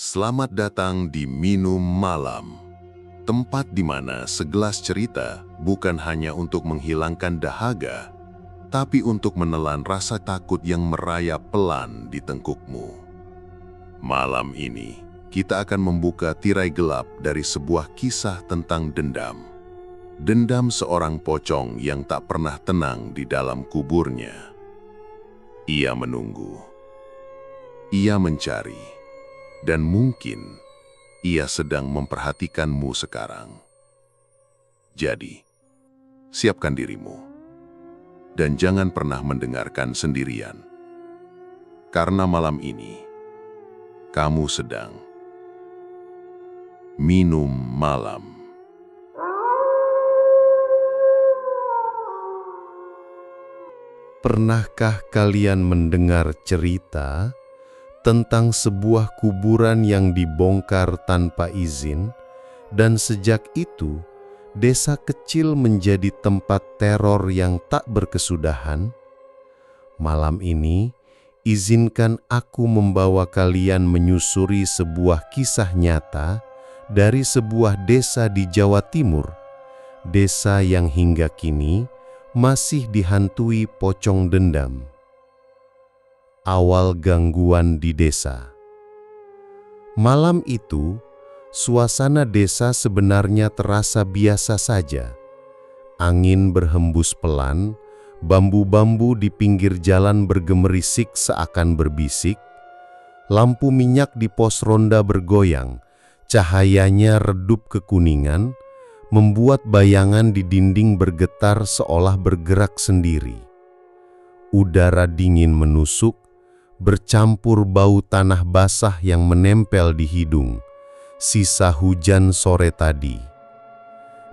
Selamat datang di Minum Malam, tempat di mana segelas cerita bukan hanya untuk menghilangkan dahaga, tapi untuk menelan rasa takut yang merayap pelan di tengkukmu. Malam ini, kita akan membuka tirai gelap dari sebuah kisah tentang dendam. Dendam seorang pocong yang tak pernah tenang di dalam kuburnya. Ia menunggu. Ia mencari. Dan mungkin ia sedang memperhatikanmu sekarang. Jadi, siapkan dirimu. Dan jangan pernah mendengarkan sendirian. Karena malam ini, kamu sedang minum malam. Pernahkah kalian mendengar cerita tentang sebuah kuburan yang dibongkar tanpa izin, dan sejak itu desa kecil menjadi tempat teror yang tak berkesudahan? Malam ini, izinkan aku membawa kalian menyusuri sebuah kisah nyata dari sebuah desa di Jawa Timur, desa yang hingga kini masih dihantui pocong dendam. Awal gangguan di desa. Malam itu, suasana desa sebenarnya terasa biasa saja. Angin berhembus pelan, bambu-bambu di pinggir jalan bergemerisik seakan berbisik, lampu minyak di pos ronda bergoyang, cahayanya redup kekuningan, membuat bayangan di dinding bergetar seolah bergerak sendiri. Udara dingin menusuk, bercampur bau tanah basah yang menempel di hidung, sisa hujan sore tadi.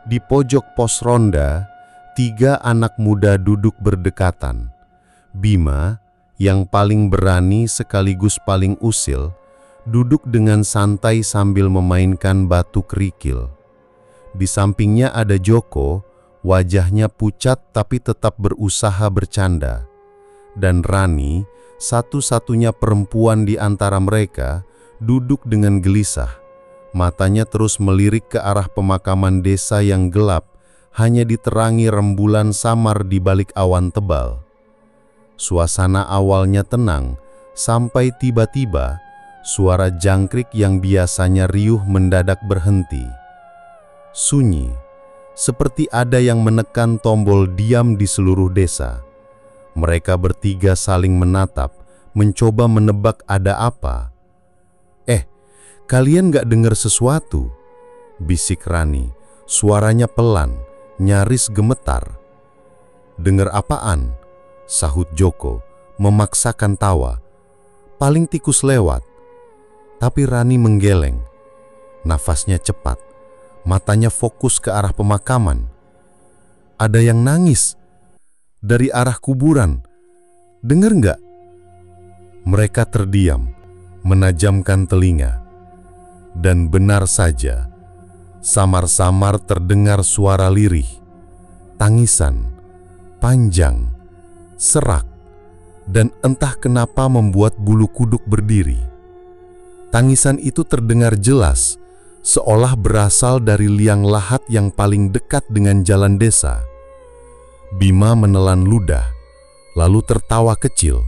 Di pojok pos ronda, 3 anak muda duduk berdekatan. Bima, yang paling berani sekaligus paling usil, duduk dengan santai sambil memainkan batu kerikil. Di sampingnya ada Joko, wajahnya pucat tapi tetap berusaha bercanda. Dan Rani, satu-satunya perempuan di antara mereka, duduk dengan gelisah. Matanya terus melirik ke arah pemakaman desa yang gelap, hanya diterangi rembulan samar di balik awan tebal. Suasana awalnya tenang, sampai tiba-tiba suara jangkrik yang biasanya riuh mendadak berhenti. Sunyi, seperti ada yang menekan tombol diam di seluruh desa. Mereka bertiga saling menatap, mencoba menebak ada apa. Kalian gak dengar sesuatu?" bisik Rani, suaranya pelan, nyaris gemetar. "Dengar apaan?" sahut Joko, memaksakan tawa. "Paling tikus lewat." Tapi Rani menggeleng. Nafasnya cepat, matanya fokus ke arah pemakaman. "Ada yang nangis dari arah kuburan. Dengar nggak?" Mereka terdiam, menajamkan telinga. Dan benar saja, samar-samar terdengar suara lirih, tangisan, panjang, serak, dan entah kenapa membuat bulu kuduk berdiri. Tangisan itu terdengar jelas, seolah berasal dari liang lahat yang paling dekat dengan jalan desa. Bima menelan ludah, lalu tertawa kecil,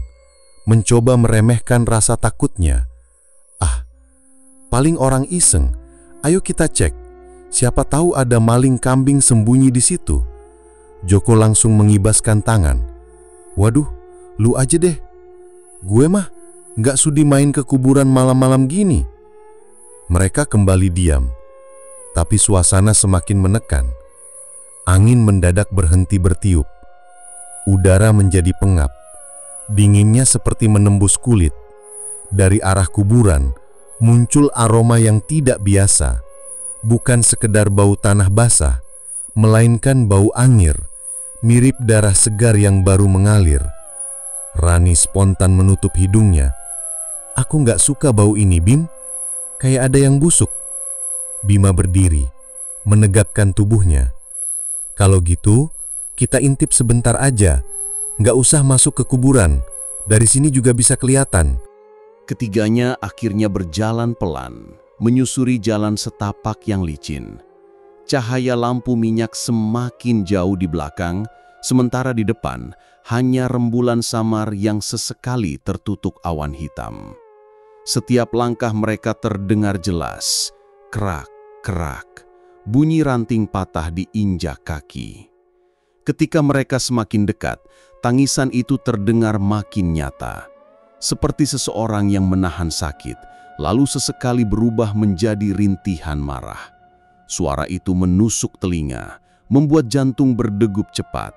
mencoba meremehkan rasa takutnya. "Paling orang iseng, ayo kita cek, siapa tahu ada maling kambing sembunyi di situ." Joko langsung mengibaskan tangan. "Waduh, lu aja deh. Gue mah nggak sudi main ke kuburan malam-malam gini." Mereka kembali diam, tapi suasana semakin menekan. Angin mendadak berhenti bertiup. Udara menjadi pengap. Dinginnya seperti menembus kulit. Dari arah kuburan, muncul aroma yang tidak biasa. Bukan sekedar bau tanah basah, melainkan bau angir, mirip darah segar yang baru mengalir. Rani spontan menutup hidungnya. "Aku nggak suka bau ini, Bim. Kayak ada yang busuk." Bima berdiri, menegakkan tubuhnya. "Kalau gitu, kita intip sebentar aja. Nggak usah masuk ke kuburan. Dari sini juga bisa kelihatan." Ketiganya akhirnya berjalan pelan, menyusuri jalan setapak yang licin. Cahaya lampu minyak semakin jauh di belakang, sementara di depan hanya rembulan samar yang sesekali tertutup awan hitam. Setiap langkah mereka terdengar jelas, kerak-kerak, bunyi ranting patah diinjak kaki. Ketika mereka semakin dekat, tangisan itu terdengar makin nyata. Seperti seseorang yang menahan sakit, lalu sesekali berubah menjadi rintihan marah. Suara itu menusuk telinga, membuat jantung berdegup cepat.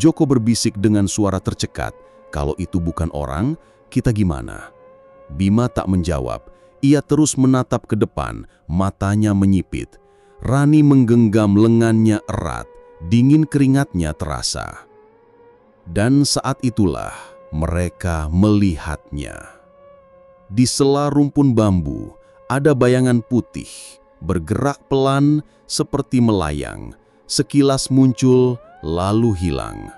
Joko berbisik dengan suara tercekat, "Kalau itu bukan orang, kita gimana?" Bima tak menjawab, ia terus menatap ke depan, matanya menyipit. Rani menggenggam lengannya erat, dingin keringatnya terasa. Dan saat itulah mereka melihatnya. Di sela rumpun bambu, ada bayangan putih, bergerak pelan seperti melayang, sekilas muncul lalu hilang.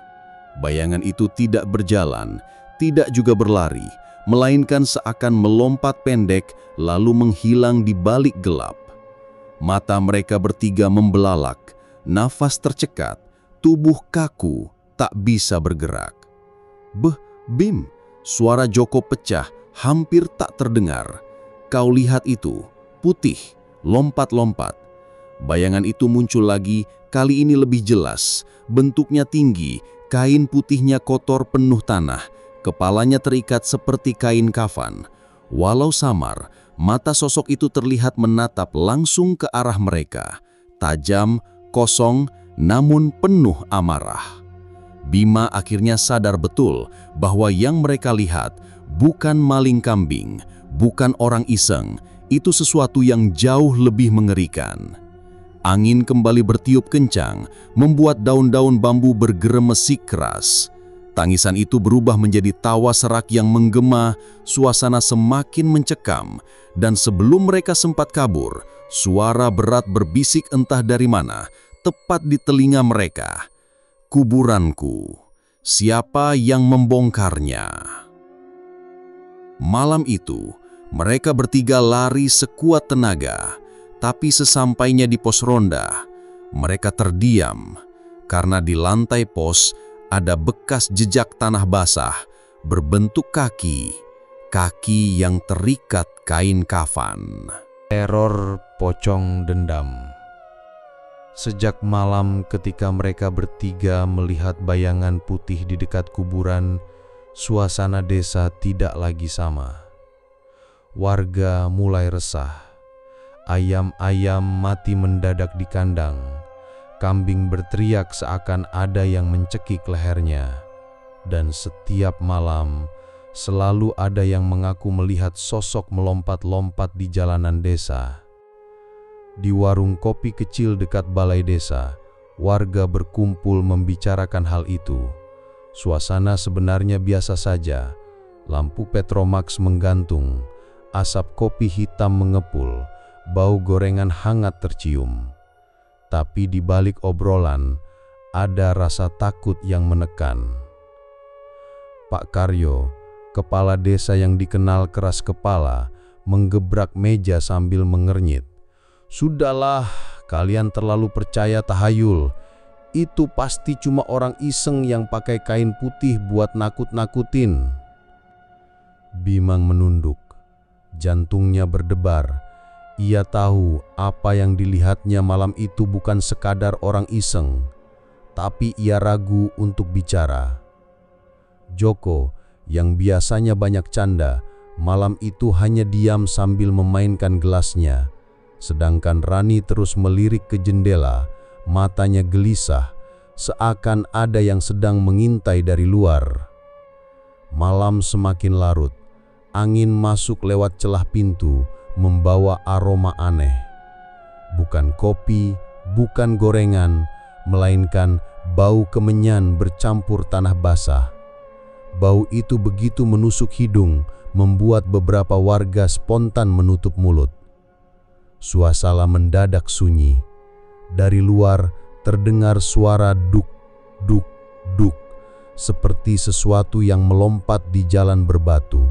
Bayangan itu tidak berjalan, tidak juga berlari, melainkan seakan melompat pendek lalu menghilang di balik gelap. Mata mereka bertiga membelalak, nafas tercekat, tubuh kaku, tak bisa bergerak. Bim, suara Joko pecah, hampir tak terdengar. "Kau lihat itu, putih, lompat-lompat." Bayangan itu muncul lagi, kali ini lebih jelas. Bentuknya tinggi, kain putihnya kotor penuh tanah, kepalanya terikat seperti kain kafan. Walau samar, mata sosok itu terlihat menatap langsung ke arah mereka. Tajam, kosong, namun penuh amarah. Bima akhirnya sadar betul bahwa yang mereka lihat bukan maling kambing, bukan orang iseng, itu sesuatu yang jauh lebih mengerikan. Angin kembali bertiup kencang, membuat daun-daun bambu bergeremesik keras. Tangisan itu berubah menjadi tawa serak yang menggema, suasana semakin mencekam, dan sebelum mereka sempat kabur, suara berat berbisik entah dari mana, tepat di telinga mereka. "Kuburanku, siapa yang membongkarnya?" Malam itu, mereka bertiga lari sekuat tenaga, tapi sesampainya di pos ronda, mereka terdiam karena di lantai pos ada bekas jejak tanah basah berbentuk kaki yang terikat kain kafan. Teror pocong dendam. Sejak malam ketika mereka bertiga melihat bayangan putih di dekat kuburan, suasana desa tidak lagi sama. Warga mulai resah. Ayam-ayam mati mendadak di kandang. Kambing berteriak seakan ada yang mencekik lehernya. Dan setiap malam, selalu ada yang mengaku melihat sosok melompat-lompat di jalanan desa. Di warung kopi kecil dekat balai desa, warga berkumpul membicarakan hal itu. Suasana sebenarnya biasa saja. Lampu Petromax menggantung, asap kopi hitam mengepul, bau gorengan hangat tercium. Tapi di balik obrolan, ada rasa takut yang menekan. Pak Karyo, kepala desa yang dikenal keras kepala, menggebrak meja sambil mengernyit. "Sudahlah, kalian terlalu percaya tahayul. Itu pasti cuma orang iseng yang pakai kain putih buat nakut-nakutin." Bimang menunduk. Jantungnya berdebar. Ia tahu apa yang dilihatnya malam itu bukan sekadar orang iseng, tapi ia ragu untuk bicara. Joko, yang biasanya banyak canda, malam itu hanya diam sambil memainkan gelasnya. Sedangkan Rani terus melirik ke jendela, matanya gelisah, seakan ada yang sedang mengintai dari luar. Malam semakin larut, angin masuk lewat celah pintu, membawa aroma aneh. Bukan kopi, bukan gorengan, melainkan bau kemenyan bercampur tanah basah. Bau itu begitu menusuk hidung, membuat beberapa warga spontan menutup mulut. Suasana mendadak sunyi. Dari luar terdengar suara duk, duk, duk, seperti sesuatu yang melompat di jalan berbatu.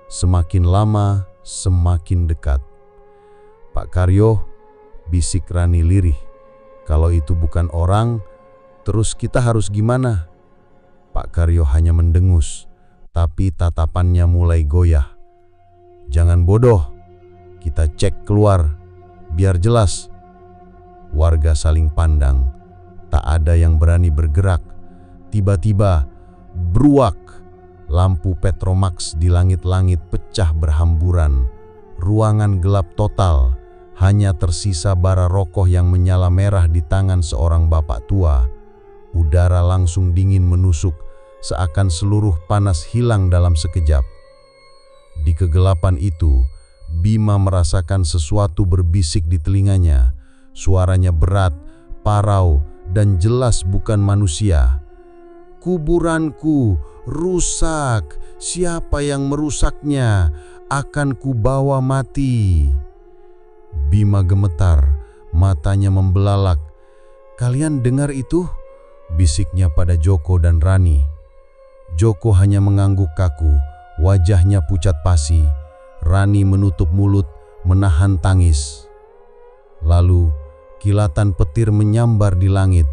Semakin lama, semakin dekat. "Pak Karyo," bisik Rani lirih, "kalau itu bukan orang, terus kita harus gimana?" Pak Karyo hanya mendengus, tapi tatapannya mulai goyah. "Jangan bodoh, kita cek keluar, biar jelas." Warga saling pandang, tak ada yang berani bergerak. Tiba-tiba, bruak, lampu Petromax di langit-langit pecah berhamburan. Ruangan gelap total, hanya tersisa bara rokok yang menyala merah di tangan seorang bapak tua. Udara langsung dingin menusuk, seakan seluruh panas hilang dalam sekejap. Di kegelapan itu, Bima merasakan sesuatu berbisik di telinganya. Suaranya berat, parau, dan jelas bukan manusia. "Kuburanku rusak, siapa yang merusaknya? Akan kubawa mati." Bima gemetar, matanya membelalak. "Kalian dengar itu?" bisiknya pada Joko dan Rani. Joko hanya mengangguk kaku, wajahnya pucat pasi. Rani menutup mulut, menahan tangis. Lalu, kilatan petir menyambar di langit.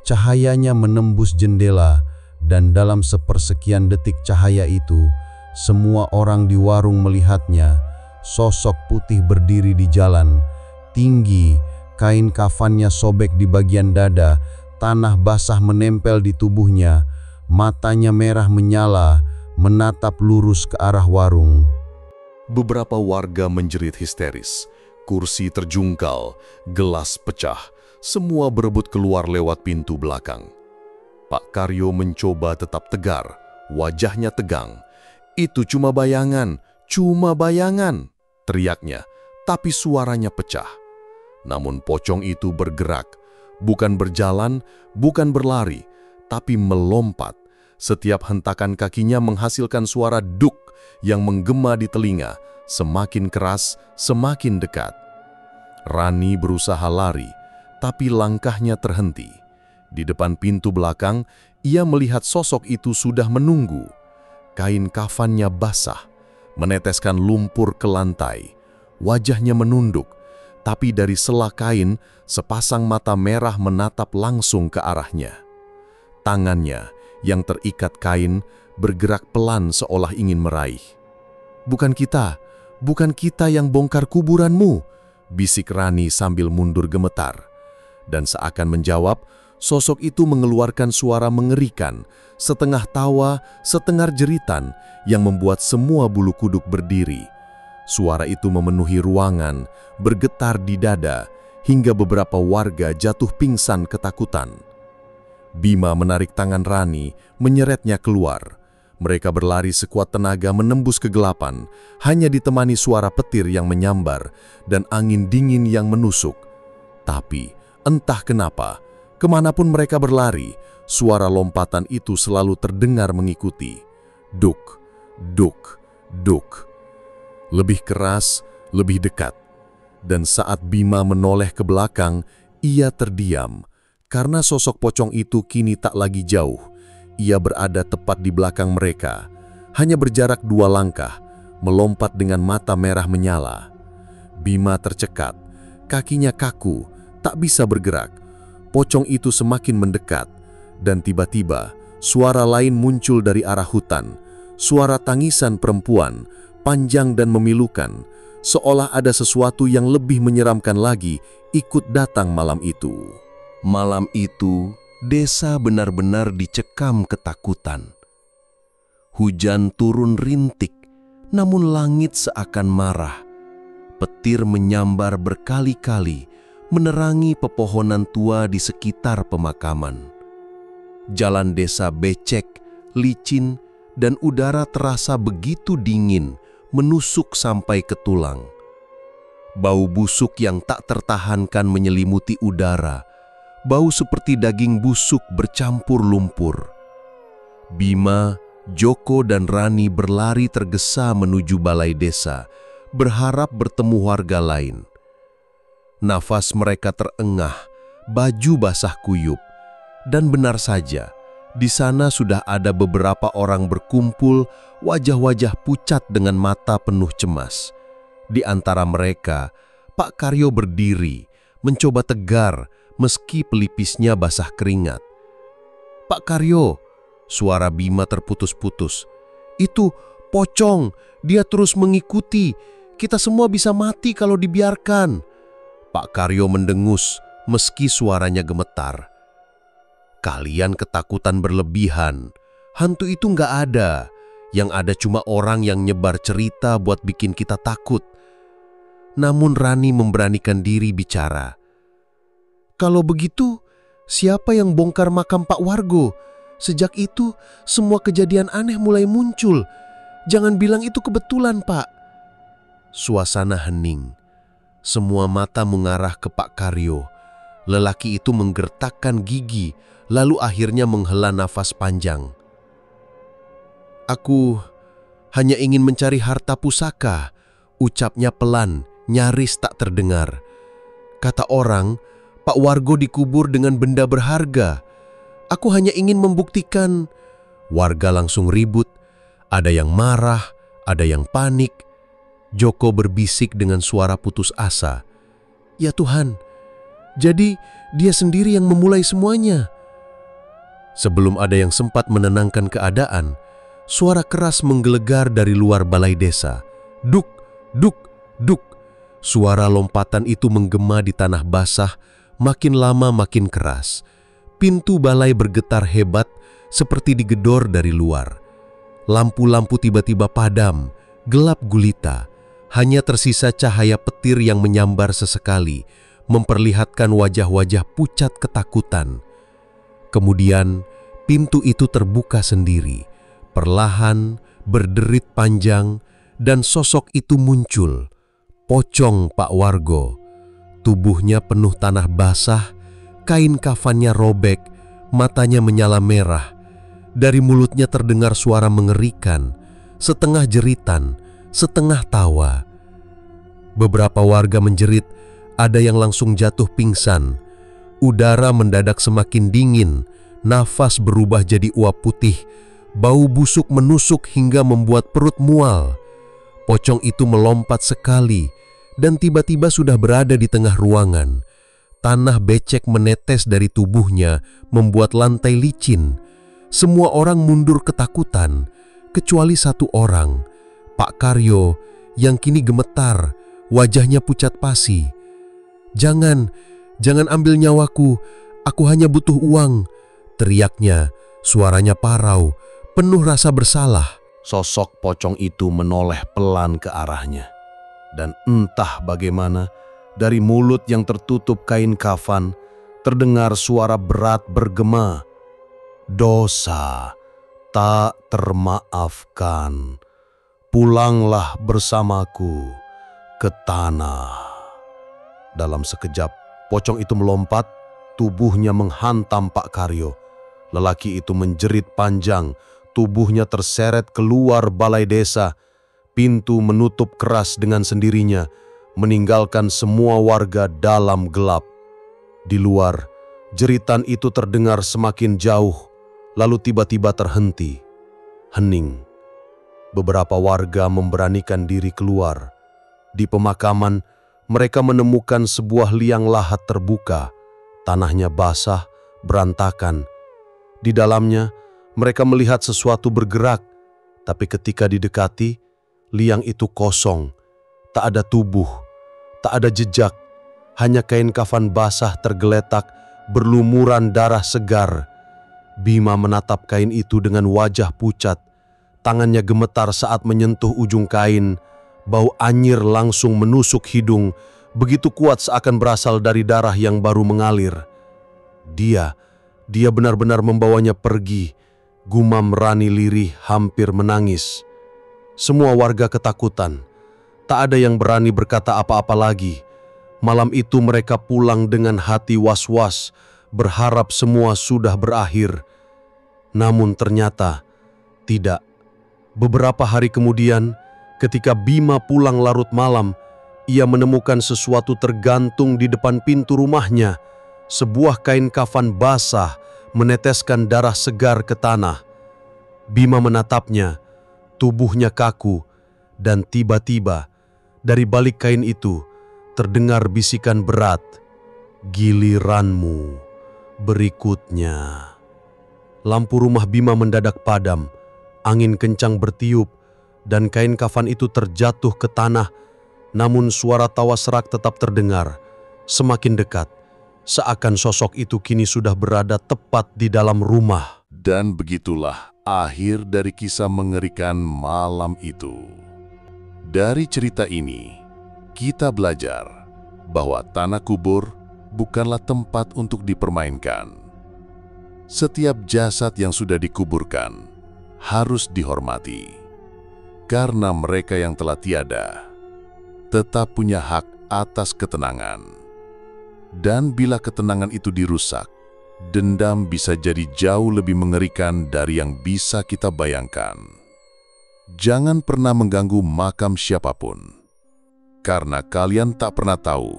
Cahayanya menembus jendela, dan dalam sepersekian detik cahaya itu, semua orang di warung melihatnya. Sosok putih berdiri di jalan, tinggi, kain kafannya sobek di bagian dada, tanah basah menempel di tubuhnya, matanya merah menyala, menatap lurus ke arah warung. Beberapa warga menjerit histeris. Kursi terjungkal, gelas pecah, semua berebut keluar lewat pintu belakang. Pak Karyo mencoba tetap tegar, wajahnya tegang. "Itu cuma bayangan, teriaknya, tapi suaranya pecah. Namun pocong itu bergerak, bukan berjalan, bukan berlari, tapi melompat. Setiap hentakan kakinya menghasilkan suara duk yang menggema di telinga, semakin keras, semakin dekat. Rani berusaha lari, tapi langkahnya terhenti. Di depan pintu belakang, ia melihat sosok itu sudah menunggu. Kain kafannya basah, meneteskan lumpur ke lantai. Wajahnya menunduk, tapi dari sela kain, sepasang mata merah menatap langsung ke arahnya. Tangannya yang terikat kain bergerak pelan seolah ingin meraih. Bukan kita yang bongkar kuburanmu," bisik Rani sambil mundur gemetar. Dan seakan menjawab, sosok itu mengeluarkan suara mengerikan, setengah tawa, setengah jeritan, yang membuat semua bulu kuduk berdiri. Suara itu memenuhi ruangan, bergetar di dada, hingga beberapa warga jatuh pingsan ketakutan. Bima menarik tangan Rani, menyeretnya keluar. Mereka berlari sekuat tenaga menembus kegelapan, hanya ditemani suara petir yang menyambar dan angin dingin yang menusuk. Tapi, entah kenapa, kemanapun mereka berlari, suara lompatan itu selalu terdengar mengikuti. Duk, duk, duk. Lebih keras, lebih dekat. Dan saat Bima menoleh ke belakang, ia terdiam, karena sosok pocong itu kini tak lagi jauh. Ia berada tepat di belakang mereka, hanya berjarak 2 langkah, melompat dengan mata merah menyala. Bima tercekat, kakinya kaku, tak bisa bergerak. Pocong itu semakin mendekat, dan tiba-tiba suara lain muncul dari arah hutan. Suara tangisan perempuan, panjang dan memilukan, seolah ada sesuatu yang lebih menyeramkan lagi ikut datang malam itu. Malam itu, desa benar-benar dicekam ketakutan. Hujan turun rintik, namun langit seakan marah. Petir menyambar berkali-kali, menerangi pepohonan tua di sekitar pemakaman. Jalan desa becek, licin, dan udara terasa begitu dingin, menusuk sampai ke tulang. Bau busuk yang tak tertahankan menyelimuti udara, bau seperti daging busuk bercampur lumpur. Bima, Joko, dan Rani berlari tergesa menuju balai desa, berharap bertemu warga lain. Nafas mereka terengah, baju basah kuyup, dan benar saja, Di sana sudah ada beberapa orang berkumpul, wajah-wajah pucat dengan mata penuh cemas. Di antara mereka, Pak Karyo berdiri, mencoba tegar meski pelipisnya basah keringat. "Pak Karyo," suara Bima terputus-putus. "Itu pocong, dia terus mengikuti. Kita semua bisa mati kalau dibiarkan." Pak Karyo mendengus meski suaranya gemetar. "Kalian ketakutan berlebihan. Hantu itu nggak ada. Yang ada cuma orang yang nyebar cerita buat bikin kita takut." Namun Rani memberanikan diri bicara. "Kalau begitu, siapa yang bongkar makam Pak Wargo? Sejak itu, semua kejadian aneh mulai muncul. Jangan bilang itu kebetulan, Pak." Suasana hening. Semua mata mengarah ke Pak Karyo. Lelaki itu menggertakkan gigi, lalu akhirnya menghela nafas panjang. "Aku hanya ingin mencari harta pusaka," ucapnya pelan, nyaris tak terdengar. "Kata orang, Pak Wargo dikubur dengan benda berharga. Aku hanya ingin membuktikan." Warga langsung ribut, ada yang marah, ada yang panik. Joko berbisik dengan suara putus asa. "Ya Tuhan, jadi dia sendiri yang memulai semuanya." Sebelum ada yang sempat menenangkan keadaan, suara keras menggelegar dari luar balai desa. Duk, duk, duk. Suara lompatan itu menggema di tanah basah, makin lama makin keras. Pintu balai bergetar hebat seperti digedor dari luar. Lampu-lampu tiba-tiba padam, gelap gulita. Hanya tersisa cahaya petir yang menyambar sesekali, memperlihatkan wajah-wajah pucat ketakutan. Kemudian pintu itu terbuka sendiri, perlahan, berderit panjang, dan sosok itu muncul. Pocong Pak Wargo. Tubuhnya penuh tanah basah, kain kafannya robek, matanya menyala merah. Dari mulutnya terdengar suara mengerikan, setengah jeritan, setengah tawa. Beberapa warga menjerit, ada yang langsung jatuh pingsan. Udara mendadak semakin dingin, nafas berubah jadi uap putih, bau busuk menusuk hingga membuat perut mual. Pocong itu melompat sekali dan tiba-tiba sudah berada di tengah ruangan. Tanah becek menetes dari tubuhnya membuat lantai licin. Semua orang mundur ketakutan, kecuali satu orang, Pak Karyo, yang kini gemetar, wajahnya pucat pasi. Jangan ambil nyawaku, aku hanya butuh uang," teriaknya, suaranya parau, penuh rasa bersalah. Sosok pocong itu menoleh pelan ke arahnya. Dan entah bagaimana, dari mulut yang tertutup kain kafan, terdengar suara berat bergema. "Dosa tak termaafkan. Pulanglah bersamaku ke tanah." Dalam sekejap, pocong itu melompat, tubuhnya menghantam Pak Karyo. Lelaki itu menjerit panjang, tubuhnya terseret keluar balai desa. Pintu menutup keras dengan sendirinya, meninggalkan semua warga dalam gelap. Di luar, jeritan itu terdengar semakin jauh, lalu tiba-tiba terhenti. Hening. Beberapa warga memberanikan diri keluar. Di pemakaman, mereka menemukan sebuah liang lahat terbuka. Tanahnya basah, berantakan. Di dalamnya, mereka melihat sesuatu bergerak, tapi ketika didekati, liang itu kosong. Tak ada tubuh, tak ada jejak, hanya kain kafan basah tergeletak, berlumuran darah segar. Bima menatap kain itu dengan wajah pucat. Tangannya gemetar saat menyentuh ujung kain. Bau anyir langsung menusuk hidung, begitu kuat seakan berasal dari darah yang baru mengalir. Dia benar-benar membawanya pergi, gumam Rani lirih hampir menangis. Semua warga ketakutan. Tak ada yang berani berkata apa-apa lagi. Malam itu mereka pulang dengan hati was-was, berharap semua sudah berakhir. Namun ternyata tidak. Beberapa hari kemudian, ketika Bima pulang larut malam, ia menemukan sesuatu tergantung di depan pintu rumahnya. Sebuah kain kafan basah, meneteskan darah segar ke tanah. Bima menatapnya, tubuhnya kaku, dan tiba-tiba dari balik kain itu terdengar bisikan berat, "Giliranmu berikutnya." Lampu rumah Bima mendadak padam, angin kencang bertiup, dan kain kafan itu terjatuh ke tanah. Namun suara tawa serak tetap terdengar, semakin dekat, seakan sosok itu kini sudah berada tepat di dalam rumah. Dan begitulah akhir dari kisah mengerikan malam itu. Dari cerita ini, kita belajar bahwa tanah kubur bukanlah tempat untuk dipermainkan. Setiap jasad yang sudah dikuburkan harus dihormati, karena mereka yang telah tiada tetap punya hak atas ketenangan. Dan bila ketenangan itu dirusak, dendam bisa jadi jauh lebih mengerikan dari yang bisa kita bayangkan. Jangan pernah mengganggu makam siapapun, karena kalian tak pernah tahu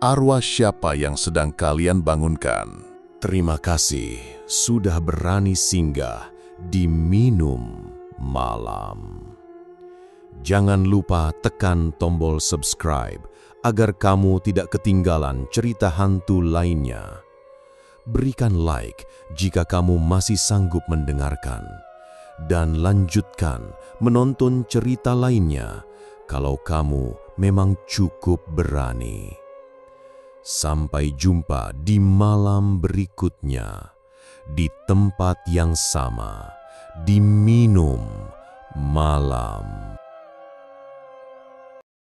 arwah siapa yang sedang kalian bangunkan. Terima kasih sudah berani singgah di Minum Malam. Jangan lupa tekan tombol subscribe agar kamu tidak ketinggalan cerita hantu lainnya. Berikan like jika kamu masih sanggup mendengarkan. Dan lanjutkan menonton cerita lainnya kalau kamu memang cukup berani. Sampai jumpa di malam berikutnya, di tempat yang sama, di Minum Malam.